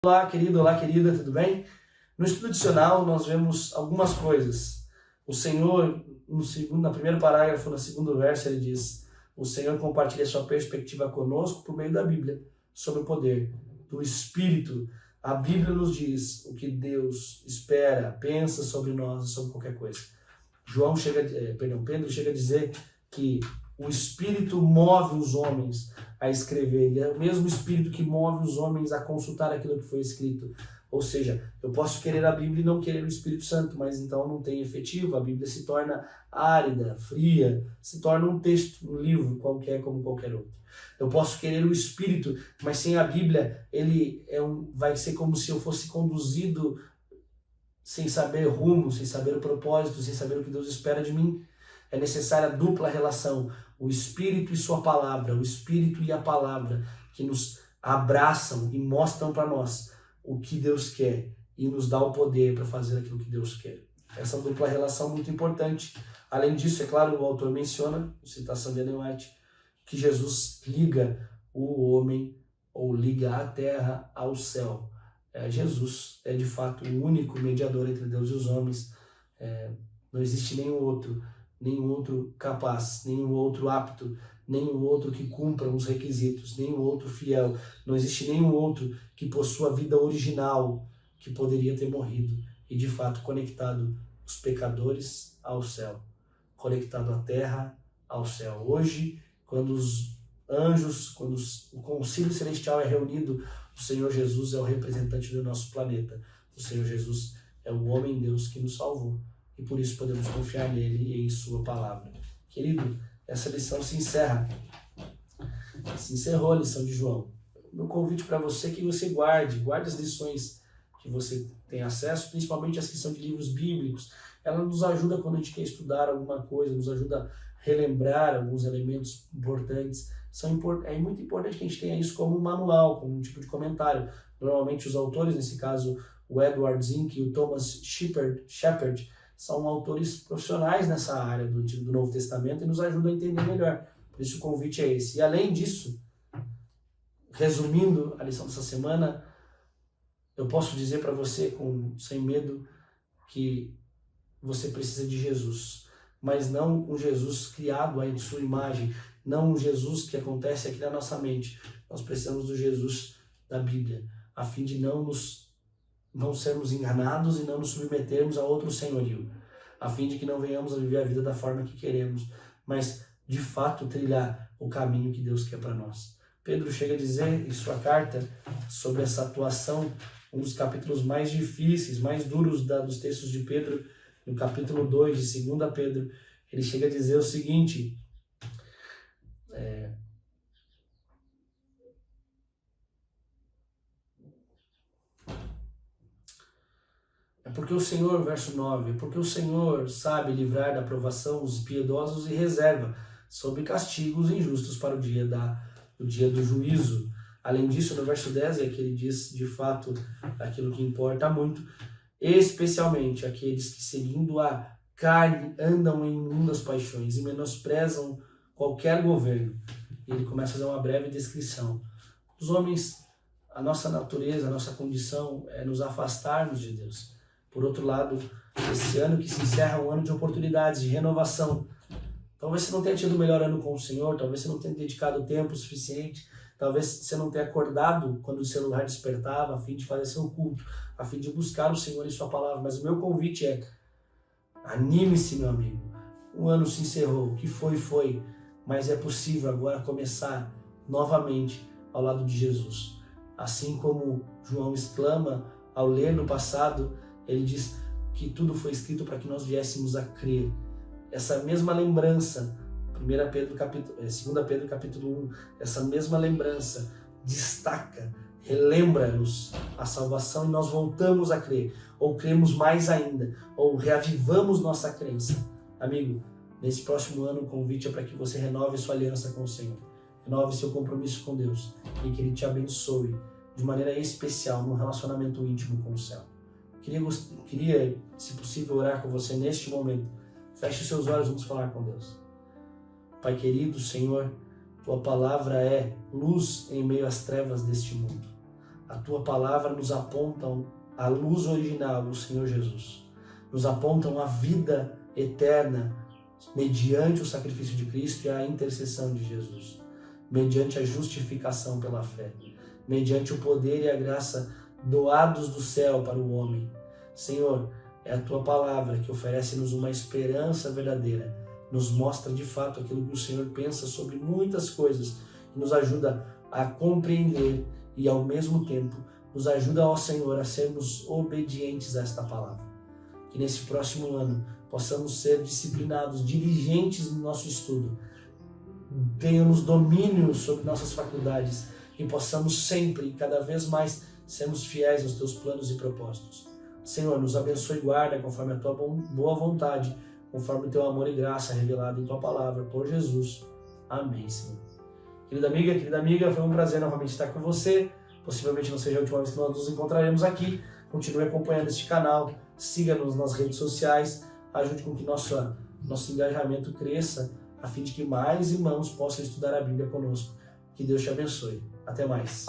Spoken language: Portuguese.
Olá, querido, olá, querida, tudo bem? No estudo adicional, nós vemos algumas coisas. O Senhor, no primeiro parágrafo, no segundo verso, ele diz: o Senhor compartilha sua perspectiva conosco por meio da Bíblia, sobre o poder do Espírito. A Bíblia nos diz o que Deus espera, pensa sobre nós e sobre qualquer coisa. Pedro chega a dizer que o Espírito move os homens a escrever, e é o mesmo Espírito que move os homens a consultar aquilo que foi escrito. Ou seja, eu posso querer a Bíblia e não querer o Espírito Santo, mas então não tem efetivo, a Bíblia se torna árida, fria, se torna um texto, um livro qualquer como qualquer outro. Eu posso querer o Espírito, mas sem a Bíblia ele vai ser como se eu fosse conduzido sem saber rumo, sem saber o propósito, sem saber o que Deus espera de mim. É necessária a dupla relação, o Espírito e sua palavra, o Espírito e a palavra, que nos abraçam e mostram para nós o que Deus quer e nos dá o poder para fazer aquilo que Deus quer. Essa dupla relação é muito importante. Além disso, é claro, o autor menciona, citação de Ellen White, que Jesus liga o homem, ou liga a terra ao céu. Jesus é de fato o único mediador entre Deus e os homens. Não existe nenhum outro capaz, nenhum outro apto, nenhum outro que cumpra os requisitos, nenhum outro fiel. Não existe nenhum outro que possua a vida original, que poderia ter morrido e de fato conectado os pecadores ao céu, conectado a terra ao céu. Hoje, quando os anjos, quando o concílio celestial é reunido, o Senhor Jesus é o representante do nosso planeta. O Senhor Jesus é o homem-Deus que nos salvou. E por isso podemos confiar nele e em sua palavra. Querido, essa lição se encerra. Se encerrou a lição de João. Meu convite para você é que você guarde as lições que você tem acesso, principalmente as que são de livros bíblicos. Ela nos ajuda quando a gente quer estudar alguma coisa, nos ajuda a relembrar alguns elementos importantes. É muito importante que a gente tenha isso como um manual, como um tipo de comentário. Normalmente os autores, nesse caso o Edward Zink e o Thomas Shepard, são autores profissionais nessa área do Novo Testamento e nos ajudam a entender melhor. Por isso o convite é esse. E além disso, resumindo a lição dessa semana, eu posso dizer para você sem medo que você precisa de Jesus, mas não um Jesus criado em sua imagem, não um Jesus que acontece aqui na nossa mente. Nós precisamos do Jesus da Bíblia, a fim de não sermos enganados e não nos submetermos a outro senhorio, a fim de que não venhamos a viver a vida da forma que queremos, mas de fato trilhar o caminho que Deus quer para nós. Pedro chega a dizer em sua carta sobre essa atuação, um dos capítulos mais difíceis, mais duros dos textos de Pedro, no capítulo 2 de 2 Pedro, ele chega a dizer o seguinte: porque o Senhor, verso 9, porque o Senhor sabe livrar da provação os piedosos e reserva sob castigo os injustos para o dia do juízo. Além disso, no verso 10 é que ele diz, de fato, aquilo que importa muito, especialmente aqueles que, seguindo a carne, andam em imundas paixões e menosprezam qualquer governo. E ele começa a fazer uma breve descrição. Os homens, a nossa natureza, a nossa condição é nos afastarmos de Deus. Por outro lado, esse ano que se encerra é um ano de oportunidades, de renovação. Talvez você não tenha tido o melhor ano com o Senhor, talvez você não tenha dedicado tempo suficiente, talvez você não tenha acordado quando o celular despertava, a fim de fazer seu culto, a fim de buscar o Senhor em sua palavra. Mas o meu convite é: anime-se, meu amigo. Um ano se encerrou, o que foi, mas é possível agora começar novamente ao lado de Jesus. Assim como João exclama ao ler no passado, ele diz que tudo foi escrito para que nós viéssemos a crer. Essa mesma lembrança, 2 Pedro capítulo 1, essa mesma lembrança destaca, relembra-nos a salvação e nós voltamos a crer, ou cremos mais ainda, ou reavivamos nossa crença. Amigo, nesse próximo ano o convite é para que você renove sua aliança com o Senhor, renove seu compromisso com Deus e que Ele te abençoe de maneira especial no relacionamento íntimo com o céu. Queria, se possível, orar com você neste momento. Feche seus olhos, vamos falar com Deus. Pai querido, Senhor, Tua palavra é luz em meio às trevas deste mundo. A tua palavra nos apontam a luz original, o Senhor Jesus. Nos apontam a vida eterna mediante o sacrifício de Cristo e a intercessão de Jesus. Mediante a justificação pela fé. Mediante o poder e a graça doados do céu para o homem. Senhor, é a tua palavra que oferece-nos uma esperança verdadeira. Nos mostra de fato aquilo que o Senhor pensa sobre muitas coisas. E nos ajuda a compreender e ao mesmo tempo nos ajuda, ó Senhor, a sermos obedientes a esta palavra. Que nesse próximo ano possamos ser disciplinados, diligentes no nosso estudo, tenhamos domínio sobre nossas faculdades e possamos sempre e cada vez mais sermos fiéis aos teus planos e propósitos. Senhor, nos abençoe e guarda conforme a tua boa vontade, conforme o teu amor e graça revelado em tua palavra, por Jesus. Amém, Senhor. Querida amiga, foi um prazer novamente estar com você. Possivelmente não seja a última vez que nós nos encontraremos aqui. Continue acompanhando este canal, siga-nos nas redes sociais, ajude com que nosso engajamento cresça, a fim de que mais irmãos possam estudar a Bíblia conosco. Que Deus te abençoe. Até mais.